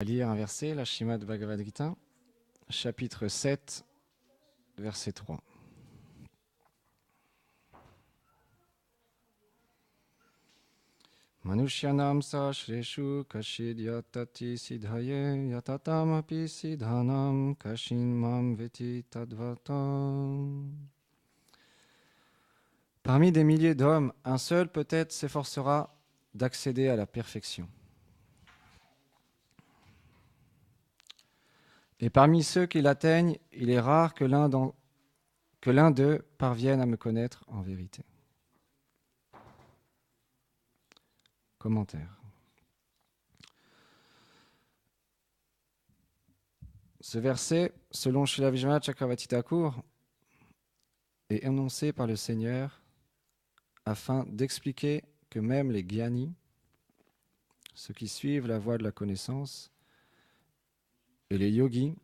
À lire un verset, la Srimad Bhagavad Gita, chapitre 7, verset 3. Manushyanam sashreshu kashid yatati siddhaye yatatam api siddhanam kashin mam veti tadvatam. Parmi des milliers d'hommes, un seul peut-être s'efforcera d'accéder à la perfection. Et parmi ceux qui l'atteignent, il est rare que l'un d'eux parvienne à me connaître en vérité. Commentaire. Ce verset, selon Srila Vishwanath Chakravarti Thakur, est énoncé par le Seigneur afin d'expliquer que même les gyanis, ceux qui suivent la voie de la connaissance, et les yogis,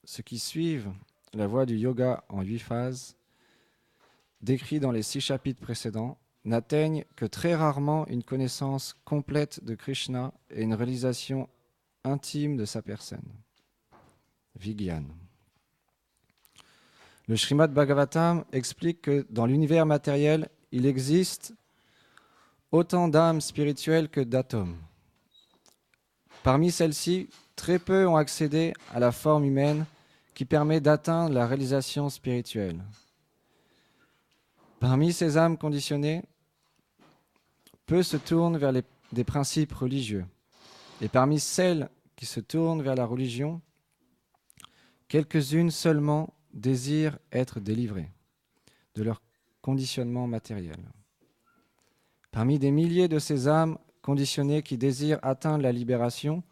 ceux qui suivent la voie du yoga en 8 phases, décrits dans les 6 chapitres précédents, n'atteignent que très rarement une connaissance complète de Krishna et une réalisation intime de sa personne. Vigyan. Le Srimad Bhagavatam explique que dans l'univers matériel, il existe autant d'âmes spirituelles que d'atomes. Parmi celles-ci, très peu ont accédé à la forme humaine qui permet d'atteindre la réalisation spirituelle. Parmi ces âmes conditionnées, peu se tournent vers des principes religieux. Et parmi celles qui se tournent vers la religion, quelques-unes seulement désirent être délivrées de leur conditionnement matériel. Parmi des milliers de ces âmes conditionnées qui désirent atteindre la libération,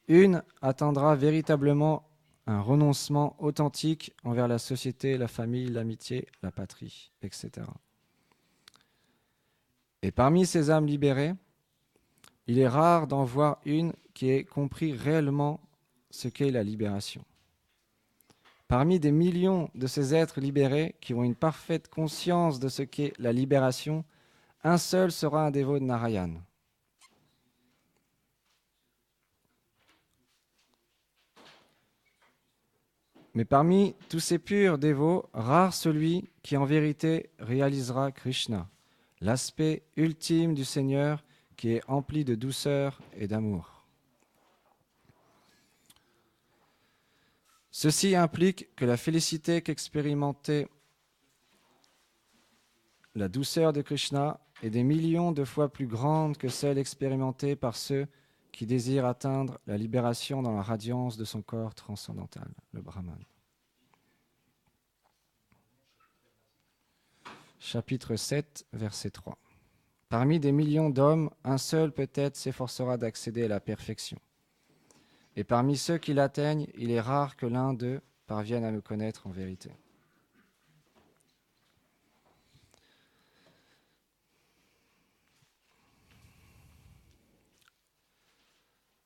une atteindra véritablement un renoncement authentique envers la société, la famille, l'amitié, la patrie, etc. Et parmi ces âmes libérées, il est rare d'en voir une qui ait compris réellement ce qu'est la libération. Parmi des millions de ces êtres libérés qui ont une parfaite conscience de ce qu'est la libération, un seul sera un dévot de Narayan. Mais parmi tous ces purs dévots, rare celui qui en vérité réalisera Krishna, l'aspect ultime du Seigneur qui est empli de douceur et d'amour. Ceci implique que la félicité qu'expérimentait la douceur de Krishna est des millions de fois plus grande que celle expérimentée par ceux qui désirent atteindre la libération dans la radiance de son corps transcendantal, le Brahman. Chapitre 7, verset 3. Parmi des millions d'hommes, un seul peut-être s'efforcera d'accéder à la perfection. Et parmi ceux qui l'atteignent, il est rare que l'un d'eux parvienne à me connaître en vérité.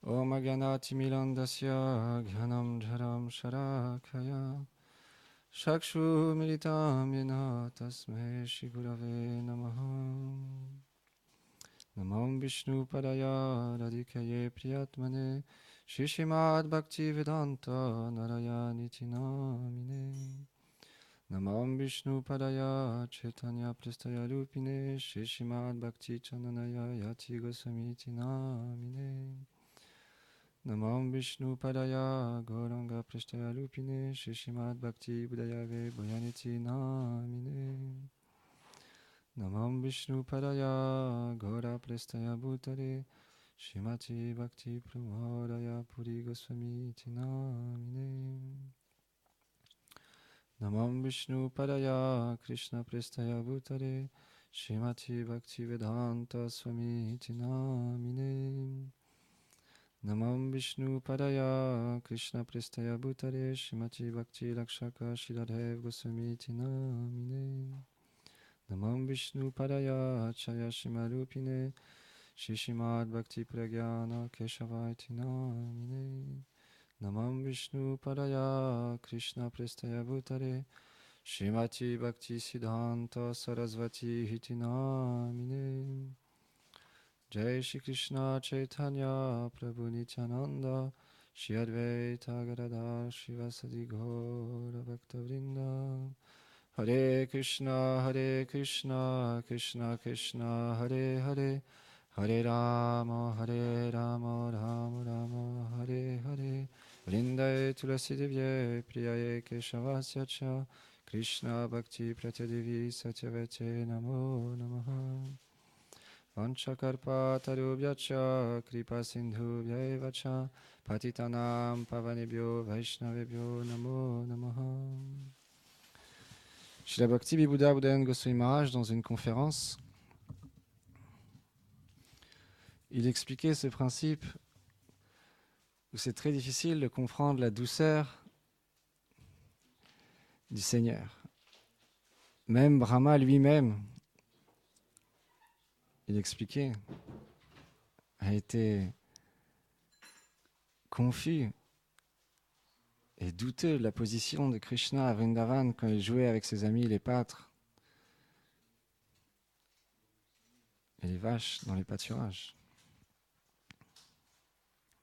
Om Agyanati Milandasya Gyanam Dharam Sharakaya Shakshu Militam Yena Tasmai Shri Gurave Namaha Namam Vishnu Padaya Radhikaye Priyatmane Shri Srimad Bhakti Vedanta Narayani Namine Namam Vishnu Padaya Chaitanya Prestaya Lupine Shri Srimad Bhakti Chananaya Yati Goswami Namine Namam Vishnu Padaya Gauranga Prestaya Lupine Shri Srimad Bhakti Budayave Bhayaniti Namine Namam Vishnu Padaya Gaura Prestaya Bhutare Shrimati Bhakti Pramodaya Puri Goswami Namine Namam Vishnu Padaya Krishna Prestaya Bhutare Shrimati Bhakti Vedanta Swami Namine Namam Vishnu Padaya Krishna Prestaya Bhutare Shrimati Bhakti Lakshaka Shiradhev Goswami Namine Namam Vishnu Padaya Chaya Shimarupine Shri Srimad Bhakti Pragyana Keshavati Namine Namam Vishnu Padaya Krishna Prestaya Bhutare Shrimati Bhakti Siddhanta Sarasvati Hiti Namine Jai Shri Krishna Chaitanya Prabhu Nityananda Shri Advaita Gadadhar Shivasadi Gaura Bhaktavrinda. Hare Krishna, Krishna Krishna, Hare Hare, Hare Rama, Rama Rama, Hare Hare. Vrindaye Tulasi Devye, Priyaye Keshavasya Cha, Krishna Bhakti Pratyadevi Satyavate Namo Namaha. Vanchakarpa Tarubhyacha, Kripa Sindhu Vyayevacha, Patitanam Pavanebhyo Vaishnavebhyo Namo Namaha. Srila Bhakti Vibhuda Bhudayan Goswami Maharaj, dans une conférence, il expliquait ce principe où c'est très difficile de comprendre la douceur du Seigneur. Même Brahma lui-même, il expliquait, a été confus et douteux de la position de Krishna à Vrindavan quand il jouait avec ses amis les pâtres et les vaches dans les pâturages.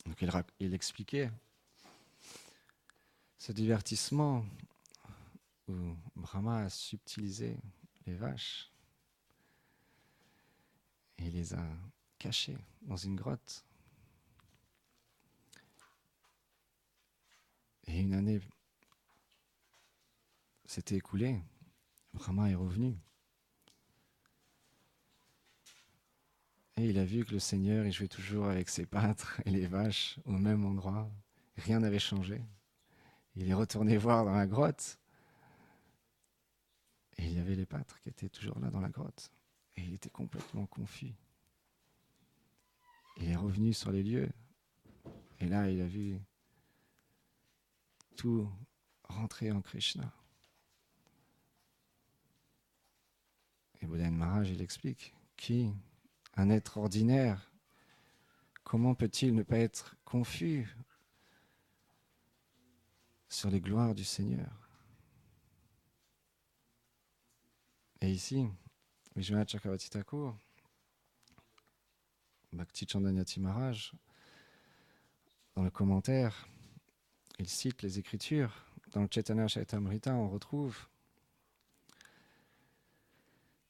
Donc il expliquait ce divertissement où Brahma a subtilisé les vaches et il les a cachées dans une grotte. Et une année s'était écoulée, Brahma est revenu. Et il a vu que le Seigneur il jouait toujours avec ses pâtres et les vaches au même endroit. Rien n'avait changé. Il est retourné voir dans la grotte. Et il y avait les pâtres qui étaient toujours là dans la grotte. Et il était complètement confus. Il est revenu sur les lieux. Et là, il a vu tout rentrer en Krishna. Et Bhudayan Maharaj, il explique un être ordinaire, comment peut-il ne pas être confus sur les gloires du Seigneur? Et ici, Vishwanath Chakravarti Thakur, Bhakti Chandanyati Maharaj, dans le commentaire, il cite les Écritures. Dans le Chaitanya Charitamrita, on retrouve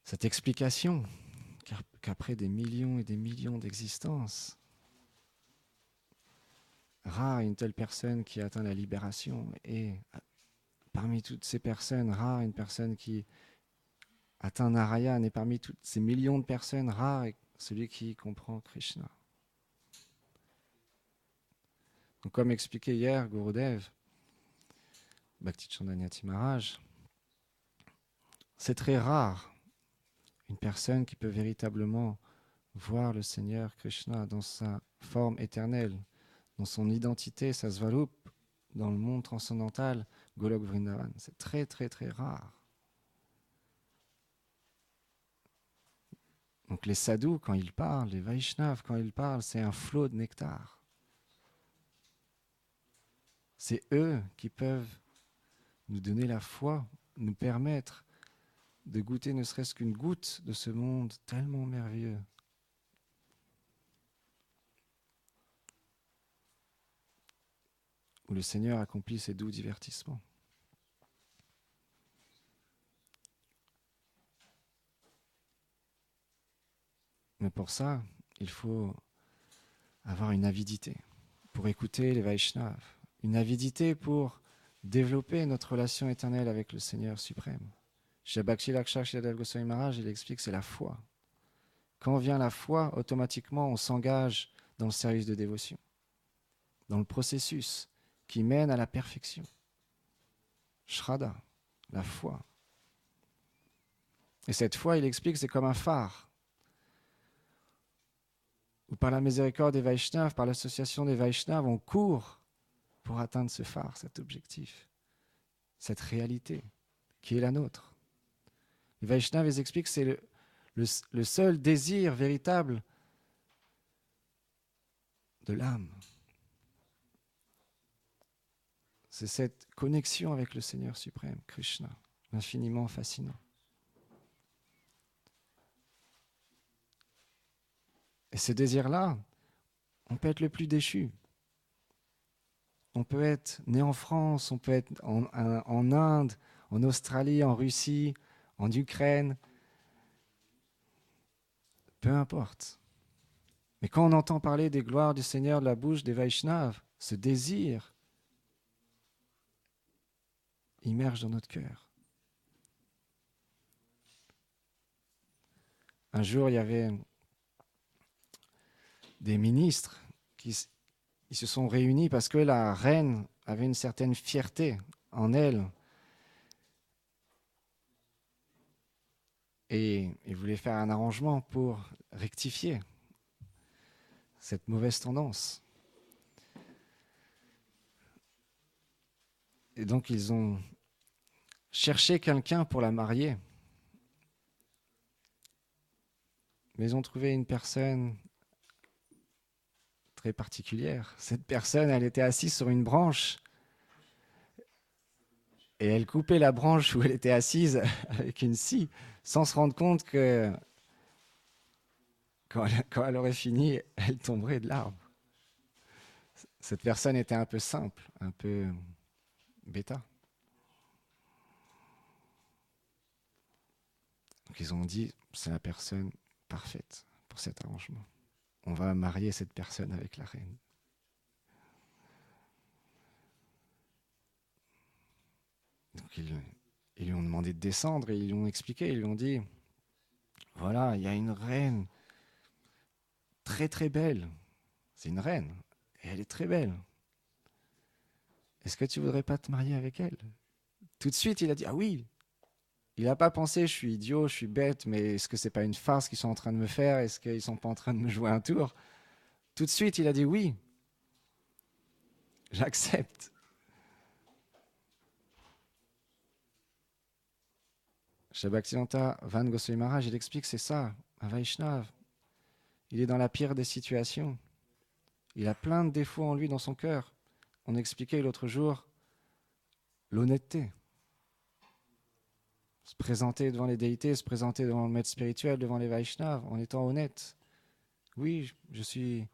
cette explication qu'après des millions et des millions d'existences, rare une telle personne qui atteint la libération, et parmi toutes ces personnes, rare une personne qui atteint Narayan, et parmi toutes ces millions de personnes, rare est celui qui comprend Krishna. Donc, comme expliqué hier Gurudev, Bhakti Chandanyati Maharaj, c'est très rare une personne qui peut véritablement voir le Seigneur Krishna dans sa forme éternelle, dans son identité, sa svarup, dans le monde transcendantal, Golok Vrindavan. C'est très très très rare. Donc les sadhus, quand ils parlent, les Vaishnavas, quand ils parlent, c'est un flot de nectar. C'est eux qui peuvent nous donner la foi, nous permettre de goûter ne serait-ce qu'une goutte de ce monde tellement merveilleux. Où le Seigneur accomplit ses doux divertissements. Mais pour ça, il faut avoir une avidité pour écouter les Vaishnavas, une avidité pour développer notre relation éternelle avec le Seigneur suprême. Chez Bhakti Lakshar Shridav Goswami Maharaj, il explique que c'est la foi. Quand vient la foi, automatiquement on s'engage dans le service de dévotion, dans le processus qui mène à la perfection. Shraddha, la foi. Et cette foi, il explique, c'est comme un phare. Où par la miséricorde des Vaishnavas, par l'association des Vaishnavas, on court pour atteindre ce phare, cet objectif, cette réalité qui est la nôtre. Les Vaishnavas, ils expliquent que c'est le seul désir véritable de l'âme. C'est cette connexion avec le Seigneur suprême, Krishna, infiniment fascinant. Et ce désir-là, on peut être le plus déchu. On peut être né en France, on peut être en Inde, en Australie, en Russie, en Ukraine, peu importe. Mais quand on entend parler des gloires du Seigneur de la bouche des Vaishnavas, ce désir immerge dans notre cœur. Un jour, il y avait des ministres qui se sont réunis parce que la reine avait une certaine fierté en elle et voulait faire un arrangement pour rectifier cette mauvaise tendance. Et donc, ils ont cherché quelqu'un pour la marier. Mais ils ont trouvé une personne très particulière. Cette personne, elle était assise sur une branche et elle coupait la branche où elle était assise avec une scie sans se rendre compte que quand elle aurait fini, elle tomberait de l'arbre. Cette personne était un peu simple, un peu bêta. Donc ils ont dit, c'est la personne parfaite pour cet arrangement. On va marier cette personne avec la reine. Donc ils lui ont demandé de descendre et ils lui ont expliqué, ils lui ont dit, voilà, il y a une reine très très belle. C'est une reine et elle est très belle. Est-ce que tu voudrais pas te marier avec elle? Tout de suite, il a dit, ah oui. Il n'a pas pensé, je suis idiot, je suis bête, mais est-ce que c'est pas une farce qu'ils sont en train de me faire? Est-ce qu'ils sont pas en train de me jouer un tour? Tout de suite, il a dit oui, j'accepte. Chez Bhaktivedanta Van Goswami Maharaj, il explique c'est ça, un Vaishnav. Il est dans la pire des situations. Il a plein de défauts en lui, dans son cœur. On expliquait l'autre jour l'honnêteté. Se présenter devant les déités, se présenter devant le maître spirituel, devant les Vaishnavas, en étant honnête. Oui, je suis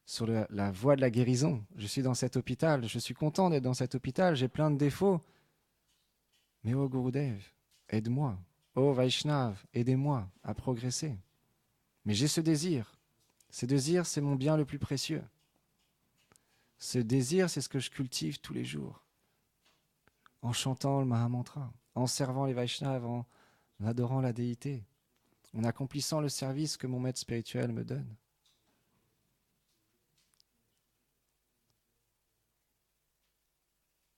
sur la voie de la guérison. Je suis dans cet hôpital. Je suis content d'être dans cet hôpital. J'ai plein de défauts. Mais oh Gurudev, aide-moi. Oh Vaishnav, aidez-moi à progresser. Mais j'ai ce désir. Ce désir, c'est mon bien le plus précieux. Ce désir, c'est ce que je cultive tous les jours. En chantant le Mahamantra, en servant les Vaishnavas, en adorant la déité, en accomplissant le service que mon maître spirituel me donne.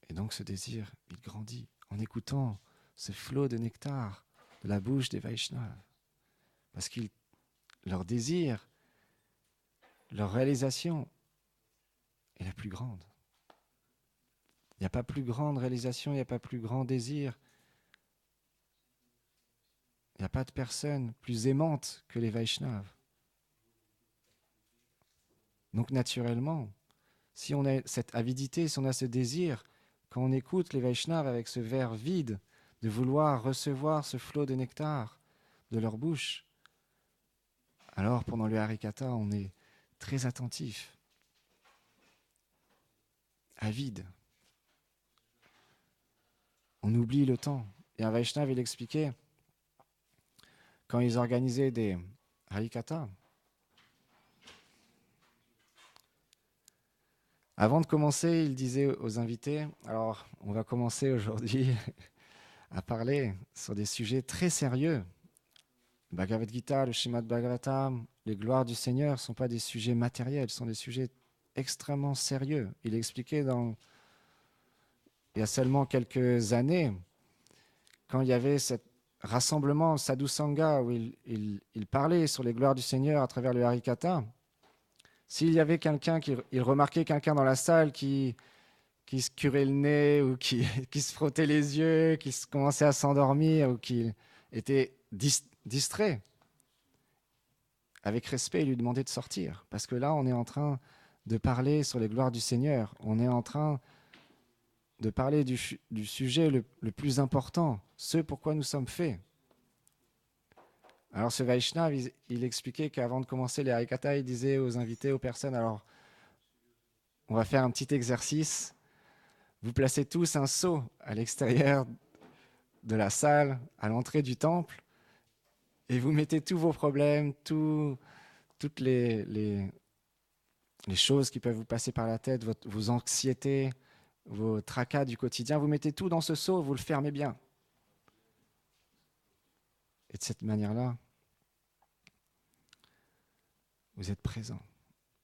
Et donc ce désir, il grandit en écoutant ce flot de nectar de la bouche des Vaishnavas. Parce que leur désir, leur réalisation est la plus grande. Il n'y a pas plus grande réalisation, il n'y a pas plus grand désir. Il n'y a pas de personne plus aimante que les Vaishnavas. Donc naturellement, si on a cette avidité, si on a ce désir, quand on écoute les Vaishnavas avec ce verre vide, de vouloir recevoir ce flot de nectar de leur bouche, alors pendant le Harikatha, on est très attentif, avide. On oublie le temps. Et un Vaishnava, il expliquait, quand ils organisaient des Harikatha, avant de commencer, il disait aux invités, alors on va commencer aujourd'hui à parler sur des sujets très sérieux. Le Bhagavad Gita, le Srimad Bhagavatam, les gloires du Seigneur ne sont pas des sujets matériels, ce sont des sujets extrêmement sérieux. Il expliquait il y a seulement quelques années, quand il y avait ce rassemblement Sadhu Sangha où il parlait sur les gloires du Seigneur à travers le Harikatha, s'il y avait quelqu'un, il remarquait quelqu'un dans la salle qui se curait le nez ou qui se frottait les yeux, qui commençait à s'endormir ou qui était distrait, avec respect, il lui demandait de sortir. Parce que là, on est en train de parler sur les gloires du Seigneur. On est en train de parler du sujet le plus important, ce pourquoi nous sommes faits. Alors ce Vaishnav, il expliquait qu'avant de commencer les Harikatha, il disait aux invités, aux personnes, alors on va faire un petit exercice. Vous placez tous un seau à l'extérieur de la salle, à l'entrée du temple, et vous mettez tous vos problèmes, toutes les choses qui peuvent vous passer par la tête, vos anxiétés, vos tracas du quotidien, vous mettez tout dans ce seau, vous le fermez bien. Et de cette manière-là, vous êtes présent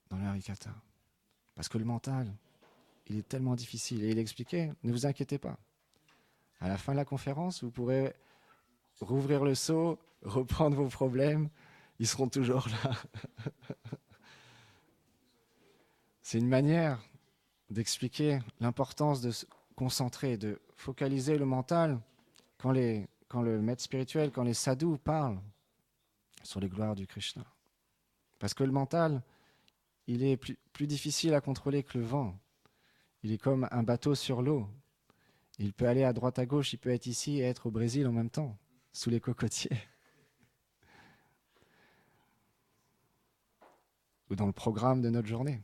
dans le harikata. Parce que le mental, il est tellement difficile. Et il expliquait, ne vous inquiétez pas. À la fin de la conférence, vous pourrez rouvrir le seau, reprendre vos problèmes, ils seront toujours là. C'est une manière d'expliquer l'importance de se concentrer, de focaliser le mental quand le maître spirituel, quand les sadhus parlent sur les gloires du Krishna. Parce que le mental, il est plus difficile à contrôler que le vent. Il est comme un bateau sur l'eau. Il peut aller à droite à gauche, il peut être ici et être au Brésil en même temps, sous les cocotiers. Ou dans le programme de notre journée.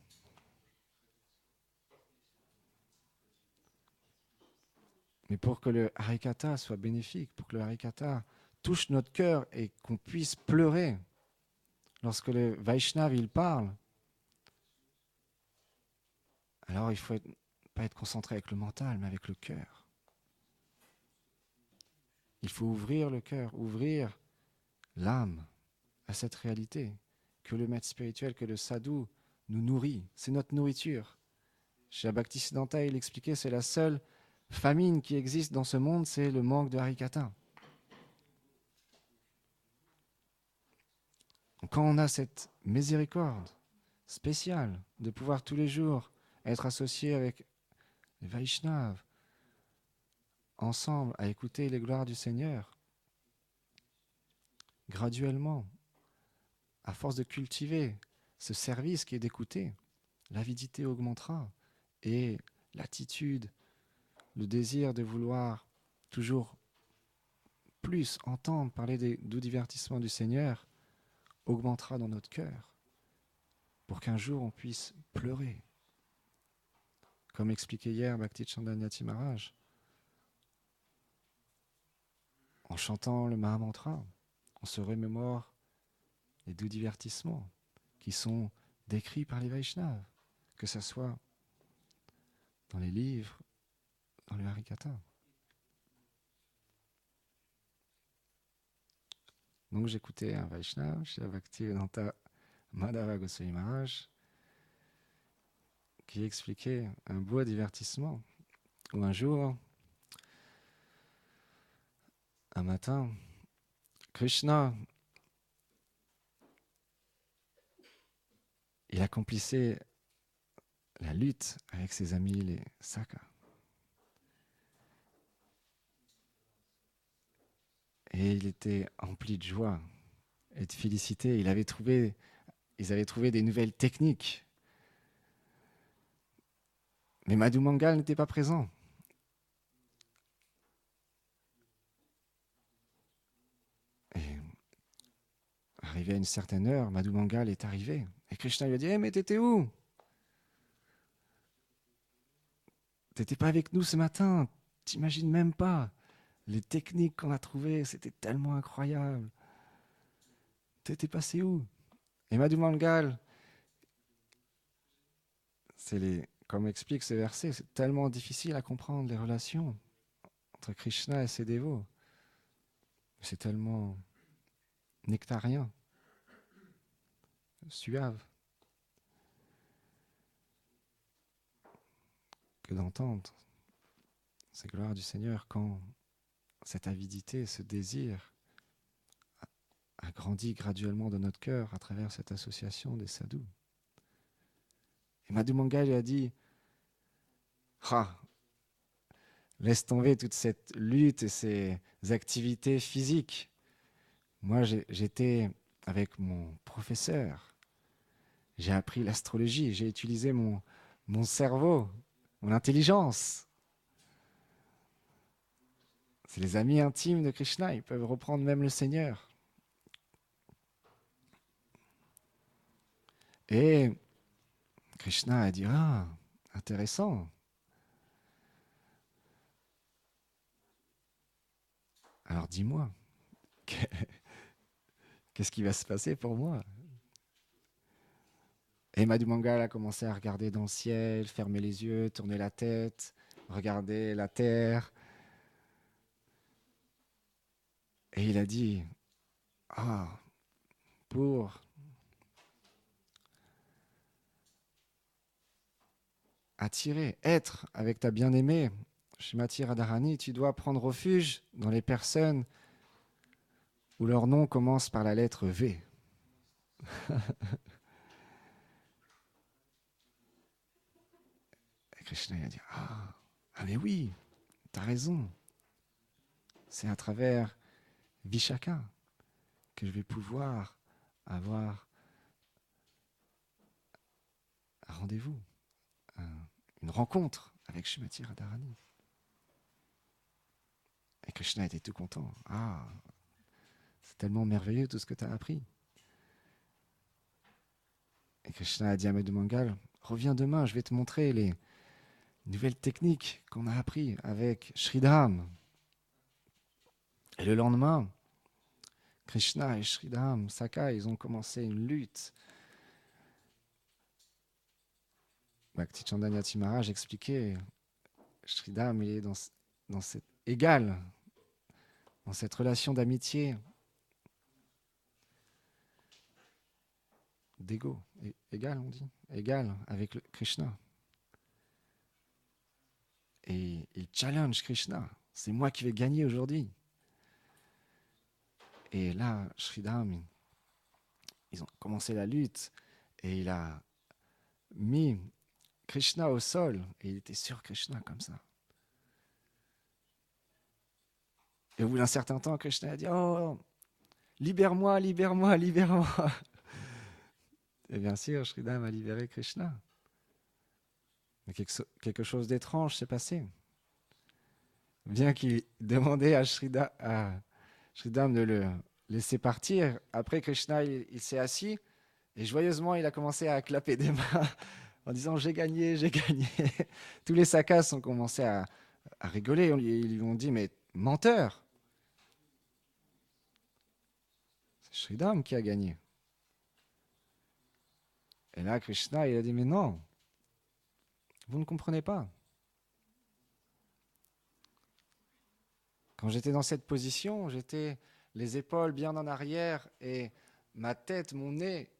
Mais pour que le harikata soit bénéfique, pour que le harikata touche notre cœur et qu'on puisse pleurer lorsque le Vaishnav il parle, alors il ne faut pas être concentré avec le mental, mais avec le cœur. Il faut ouvrir le cœur, ouvrir l'âme à cette réalité que le maître spirituel, que le sadhu nous nourrit. C'est notre nourriture. Chez Bhaktisiddhanta, il expliquait, c'est la seule famine qui existe dans ce monde, c'est le manque de harikata. Quand on a cette miséricorde spéciale de pouvoir tous les jours être associé avec les Vaishnavas, ensemble à écouter les gloires du Seigneur, graduellement, à force de cultiver ce service qui est d'écouter, l'avidité augmentera et l'attitude, le désir de vouloir toujours plus entendre parler des doux divertissements du Seigneur augmentera dans notre cœur pour qu'un jour on puisse pleurer. Comme expliquait hier Bhakti Chandanyati Maharaj, en chantant le Mahamantra, on se remémore les doux divertissements qui sont décrits par les Vaishnavas, que ce soit dans les livres, dans le Harikata. Donc j'écoutais un Vaishnava, chez Bhaktivedanta Madhava Goswami Maharaj, qui expliquait un beau divertissement où un jour, un matin, Krishna, il accomplissait la lutte avec ses amis les Saka. Et il était empli de joie et de félicité. Ils avaient trouvé des nouvelles techniques. Mais Madhu Mangal n'était pas présent. Et arrivé à une certaine heure, Madhu Mangal est arrivé. Et Krishna lui a dit, hey, mais t'étais où? T'étais pas avec nous ce matin. T'imagines même pas. Les techniques qu'on a trouvées, c'était tellement incroyable. T'étais passé où? Et Madhu Mangal, comme explique ce verset, c'est tellement difficile à comprendre les relations entre Krishna et ses dévots. C'est tellement nectarien, suave, que d'entendre ces gloires du Seigneur quand cette avidité, ce désir a grandi graduellement dans notre cœur à travers cette association des sadhus. Et Madhu Mangal lui a dit, laisse tomber toute cette lutte et ces activités physiques. Moi, j'étais avec mon professeur. J'ai appris l'astrologie. J'ai utilisé mon cerveau, mon intelligence. C'est les amis intimes de Krishna. Ils peuvent reprendre même le Seigneur. Et Krishna a dit, Intéressant. Alors dis-moi, qu'est-ce qui va se passer pour moi? Et Madhu Mangal a commencé à regarder dans le ciel, fermer les yeux, tourner la tête, regarder la terre. Et il a dit, ah, pour attirer, être avec ta bien-aimée, Shrimati Radharani, tu dois prendre refuge dans les personnes où leur nom commence par la lettre V. Et Krishna il a dit, ah mais oui, t'as raison. C'est à travers Vishaka que je vais pouvoir avoir un rendez-vous, une rencontre avec Shrimati Radharani. Et Krishna était tout content. Ah, c'est tellement merveilleux tout ce que tu as appris. Et Krishna a dit à Madhu Mangal, reviens demain, je vais te montrer les nouvelles techniques qu'on a appris avec Sridham. Et le lendemain, Krishna et Sridham, Saka, ils ont commencé une lutte. Bhakti Chandanyati Maharaj expliquait, Sridham, il est dans cette égal, dans cette relation d'amitié, d'ego, égal on dit, égal avec Krishna. Et il challenge Krishna, c'est moi qui vais gagner aujourd'hui. Et là, Sridham, ils ont commencé la lutte et il a mis Krishna au sol et il était sur Krishna comme ça. Et au bout d'un certain temps, Krishna a dit, oh, libère-moi, libère-moi, libère-moi. Et bien sûr, Sridham a libéré Krishna. Mais quelque chose d'étrange s'est passé. Bien qu'il demandait à Sridham de le laisser partir, après Krishna, il s'est assis et joyeusement, il a commencé à clapper des mains en disant « j'ai gagné, j'ai gagné ». Tous les sakas ont commencé à rigoler. Ils lui ont dit « mais menteur !» C'est Sridham qui a gagné. Et là, Krishna, il a dit « mais non, vous ne comprenez pas. Quand j'étais dans cette position, j'étais les épaules bien en arrière et ma tête, mon nez,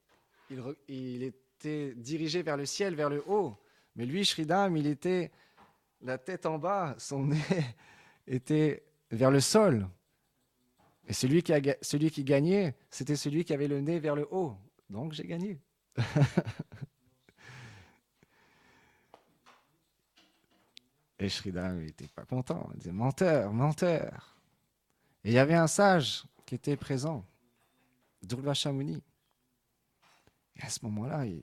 il était dirigé vers le ciel, vers le haut. Mais lui, Sridham, il était la tête en bas, son nez était vers le sol. Et celui qui gagnait, c'était celui qui avait le nez vers le haut. Donc j'ai gagné. Et Sridham, il n'était pas content. Il disait menteur, menteur. Et il y avait un sage qui était présent, Durvasha Muni. Et à ce moment-là, il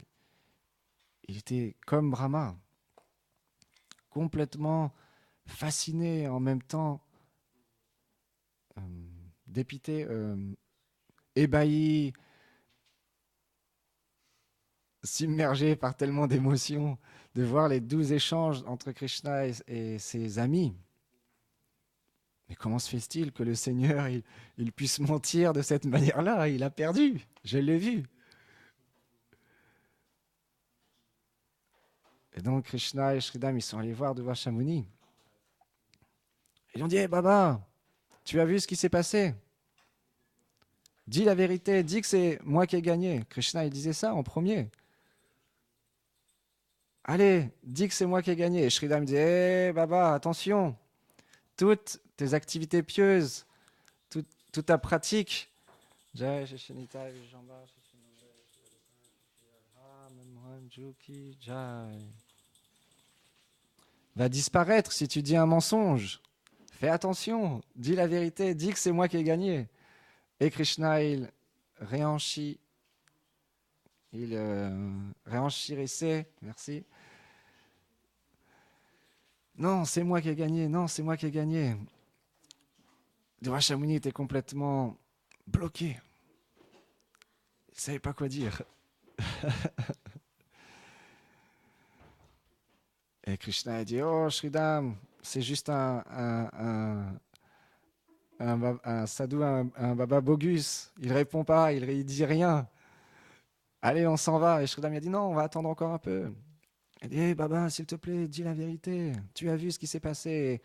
était comme Brahma, complètement fasciné, en même temps dépité, ébahi, submergé par tellement d'émotions, de voir les 12 échanges entre Krishna et ses amis. Mais comment se fait-il que le Seigneur il puisse mentir de cette manière-là? Il a perdu, je l'ai vu. Et donc Krishna et Sridham, ils sont allés voir Durvasha Muni. Ils ont dit, hey, Baba, tu as vu ce qui s'est passé? Dis la vérité, dis que c'est moi qui ai gagné. Krishna, il disait ça en premier. Allez, dis que c'est moi qui ai gagné. Et Sridham disait, hey, Baba, attention, toutes tes activités pieuses, toute ta pratique, va disparaître si tu dis un mensonge. Fais attention, dis la vérité, dis que c'est moi qui ai gagné. Et Krishna, il réenchérissait, merci. Non, c'est moi qui ai gagné, non, c'est moi qui ai gagné. Durvasha Muni était complètement bloqué. Il ne savait pas quoi dire. Et Krishna a dit, oh Sridham, c'est juste un sadhu, un baba bogus. Il répond pas, il dit rien. Allez, on s'en va. Et Sridham a dit, non, on va attendre encore un peu. Il dit, hey, baba, s'il te plaît, dis la vérité. Tu as vu ce qui s'est passé. Et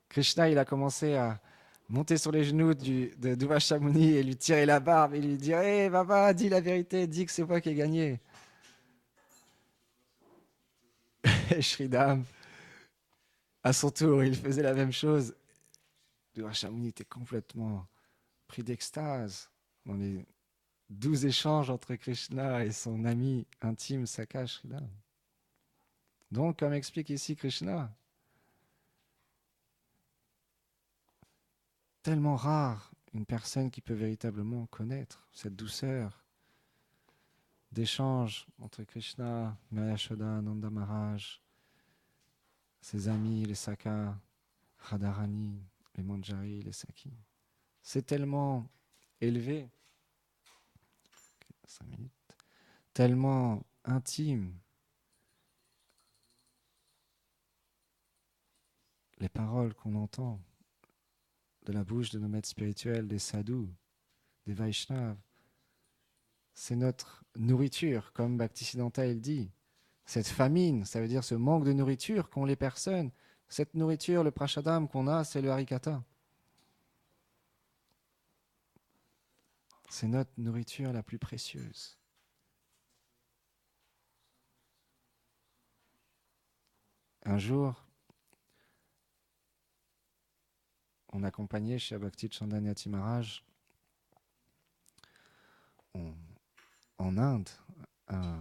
Krishna, il a commencé à monter sur les genoux de Duvashamuni et lui tirer la barbe et lui dire, hé, hey, baba, dis la vérité, dis que c'est moi qui ai gagné. Et Sridham, à son tour, il faisait la même chose. Duvashamuni était complètement pris d'extase dans les 12 échanges entre Krishna et son ami intime Saka Sridham. Donc, comme explique ici Krishna, tellement rare une personne qui peut véritablement connaître cette douceur d'échange entre Krishna, Mayashoda, Nanda Maharaj, ses amis, les Saka, Radharani, les Manjari, les Saki. C'est tellement élevé, 5 minutes, tellement intime. Les paroles qu'on entend de la bouche de nos maîtres spirituels, des sadhus, des Vaishnavas, c'est notre nourriture, comme Bhaktisiddhanta il dit. Cette famine, ça veut dire ce manque de nourriture qu'ont les personnes. Cette nourriture, le prashadam qu'on a, c'est le harikata. C'est notre nourriture la plus précieuse. Un jour, on accompagnait chez Bhakti Chandanyati Maharaj en Inde, à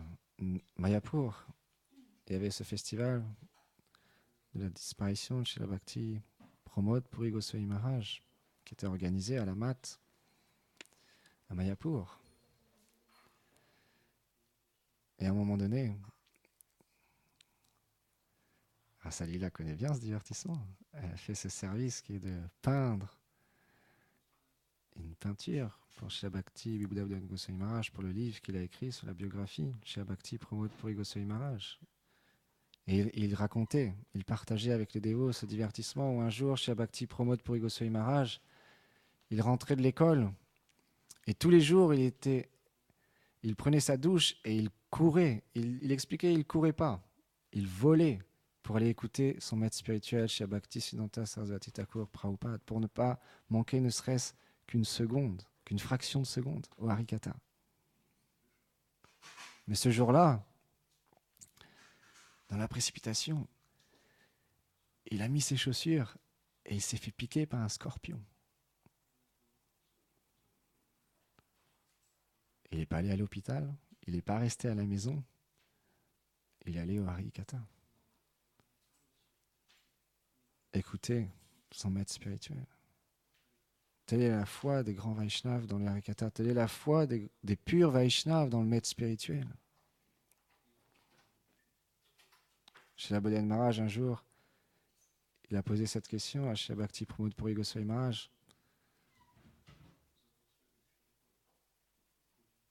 Mayapur. Il y avait ce festival de la disparition de Srila Bhakti Pramod Puri Goswami Maharaj qui était organisé à la Mat à Mayapur. Et à un moment donné, Rasalila connaît bien ce divertissement. Elle a fait ce service qui est de peindre une peinture pour Srila Bhakti Vibhudev Goswami Maharaj pour le livre qu'il a écrit sur la biographie Srila Bhakti Pramod Puri Goswami Maharaj. Et il racontait, il partageait avec les dévots ce divertissement où un jour Srila Bhakti Pramod Puri Goswami Maharaj, il rentrait de l'école et tous les jours il prenait sa douche et il courait. Il expliquait, il courait pas, il volait pour aller écouter son maître spirituel chez Bhaktisiddhanta Sarasvati Thakur Prabhupada, pour ne pas manquer ne serait-ce qu'une seconde, qu'une fraction de seconde au Harikata. Mais ce jour-là, dans la précipitation, il a mis ses chaussures et il s'est fait piquer par un scorpion. Il n'est pas allé à l'hôpital, il n'est pas resté à la maison, il est allé au Harikata. Écoutez son maître spirituel. Telle est la foi des grands Vaishnavas dans le Harikata. Telle est la foi des purs Vaishnavas dans le maître spirituel. Chez la Bodhian Maharaj, un jour, il a posé cette question à Srila Bhakti Pramod Puri Goswami Maharaj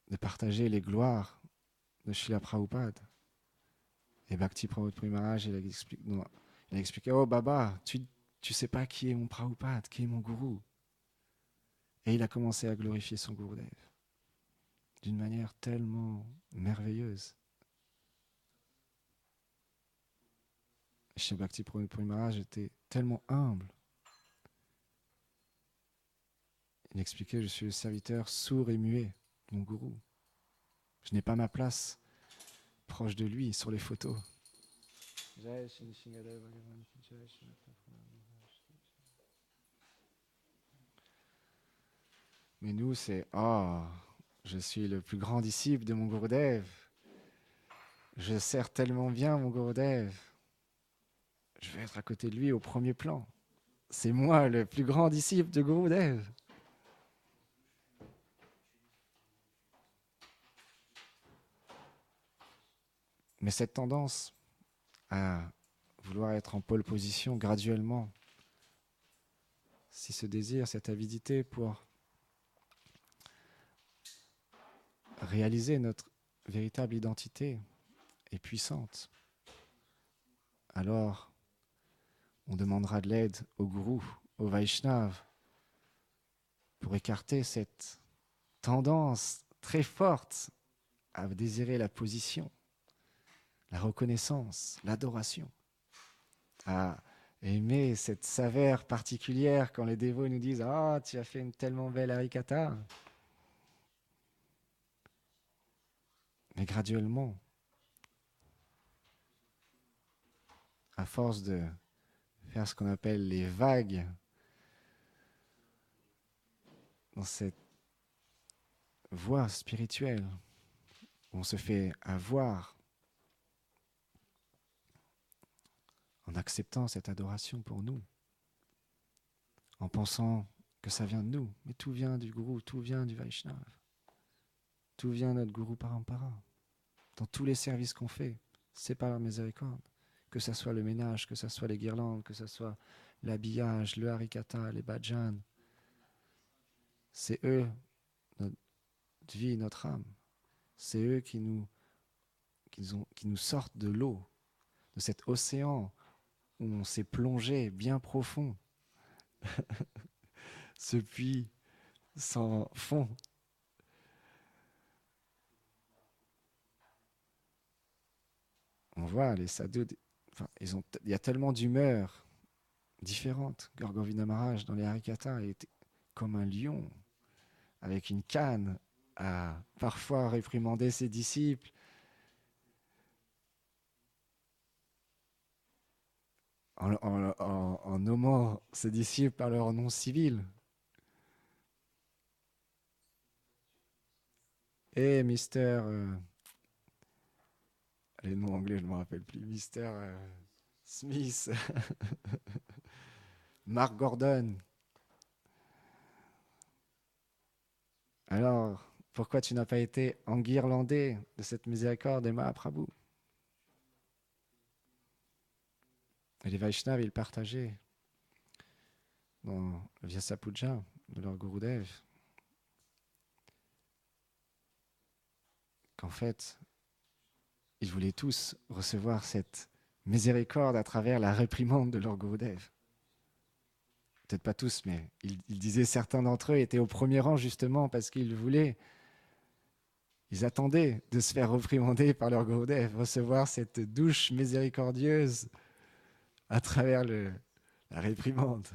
de partager les gloires de Srila Prabhupada. Et Bhakti Pramod Puri Maharaj, il a expliqué, oh Baba, tu sais pas qui est mon Prabhupada, qui est mon gourou. Et il a commencé à glorifier son Gurudev d'une manière tellement merveilleuse. Chez Bhakti Pramod Puri Maharaj était tellement humble. Il expliquait, je suis le serviteur sourd et muet, mon gourou. Je n'ai pas ma place proche de lui sur les photos. Mais nous, c'est je suis le plus grand disciple de mon Gurudev. Je sers tellement bien mon Gurudev. Je vais être à côté de lui au premier plan. C'est moi le plus grand disciple de Gurudev. Mais cette tendance à vouloir être en pole position graduellement, si ce désir, cette avidité pour réaliser notre véritable identité est puissante. alors on demandera de l'aide au gourou, au Vaishnav, pour écarter cette tendance très forte à désirer la position, la reconnaissance, l'adoration, à aimer cette saveur particulière quand les dévots nous disent « Ah, tu as fait une tellement belle harikata ». Mais graduellement, à force de faire ce qu'on appelle les vagues dans cette voie spirituelle, où on se fait avoir en acceptant cette adoration pour nous, en pensant que ça vient de nous, mais tout vient du gourou, tout vient du Vaishnav, tout vient de notre gourou parampara. Dans tous les services qu'on fait, c'est par leur miséricorde. Que ce soit le ménage, que ce soit les guirlandes, que ce soit l'habillage, le harikata, les bhajans, c'est eux, notre vie, notre âme. C'est eux qui nous sortent de l'eau, de cet océan où on s'est plongé bien profond. Ce puits sans fond. On voit les sadhus, il y a tellement d'humeurs différentes. Gaur Govinda Maharaj dans les Harikata était comme un lion, avec une canne, à parfois réprimander ses disciples. En nommant ses disciples par leur nom civil. Et Mister... les noms anglais, je ne me rappelle plus. Mister Smith. Mark Gordon. Alors, pourquoi tu n'as pas été enguirlandé de cette miséricorde de Mahaprabhu? Et les Vaishnavas, ils partageaient dans le Vyasa Puja de leur Gurudev qu'en fait, ils voulaient tous recevoir cette miséricorde à travers la réprimande de leur Gurudev. Peut-être pas tous, mais ils disaient certains d'entre eux étaient au premier rang justement parce qu'ils voulaient, ils attendaient de se faire réprimander par leur Gurudev, recevoir cette douche miséricordieuse à travers la réprimande.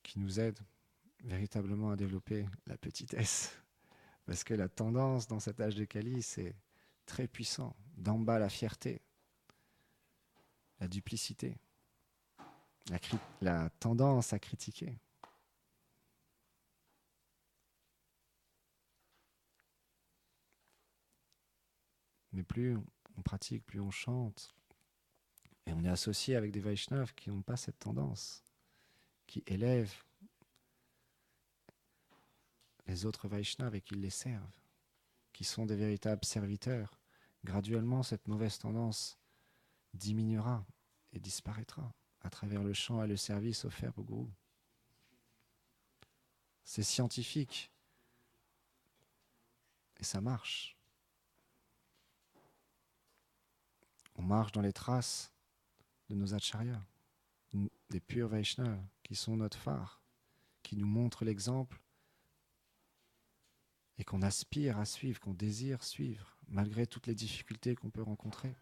Qui nous aide véritablement à développer la petitesse. Parce que la tendance dans cet âge de Kali, c'est très puissant. D'en bas, la fierté, la duplicité, la tendance à critiquer. Mais plus on pratique, plus on chante. Et on est associé avec des Vaishnavas qui n'ont pas cette tendance, qui élèvent les autres Vaishnavas et qui les servent, qui sont des véritables serviteurs. Graduellement, cette mauvaise tendance diminuera et disparaîtra à travers le chant et le service offert au gourou. C'est scientifique et ça marche. On marche dans les traces de nos acharyas, des purs Vaishnavas qui sont notre phare, qui nous montrent l'exemple et qu'on aspire à suivre, qu'on désire suivre, malgré toutes les difficultés qu'on peut rencontrer.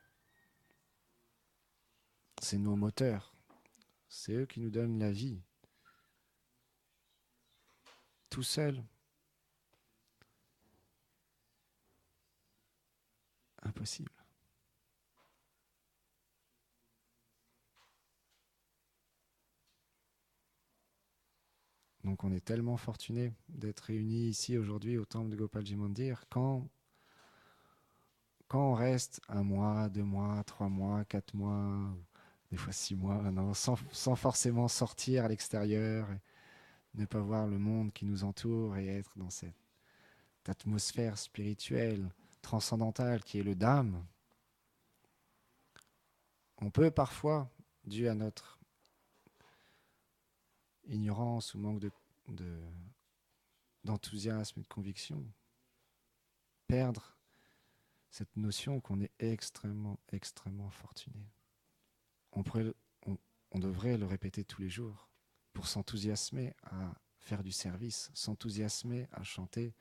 C'est nos moteurs, c'est eux qui nous donnent la vie. Tout seul, impossible. Donc on est tellement fortunés d'être réunis ici aujourd'hui au temple de Gopalji Mandir quand on reste 1 mois, 2 mois, 3 mois, 4 mois, des fois 6 mois, non, sans forcément sortir à l'extérieur, et ne pas voir le monde qui nous entoure et être dans cette atmosphère spirituelle, transcendantale qui est le Dham. On peut parfois, dû à notre ignorance ou manque d'enthousiasme et de conviction, perdre cette notion qu'on est extrêmement, extrêmement fortuné. On devrait le répéter tous les jours pour s'enthousiasmer à faire du service, s'enthousiasmer à chanter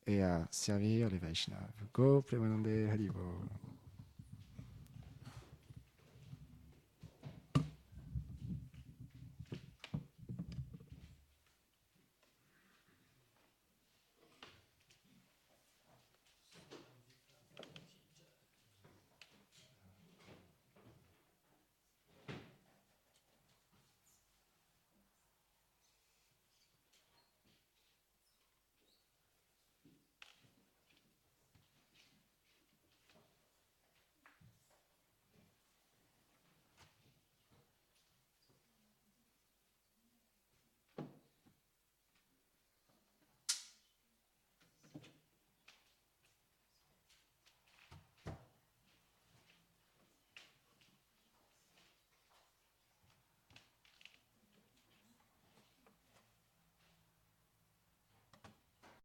et à servir les Vaishnavas. Go Premanande Haribo.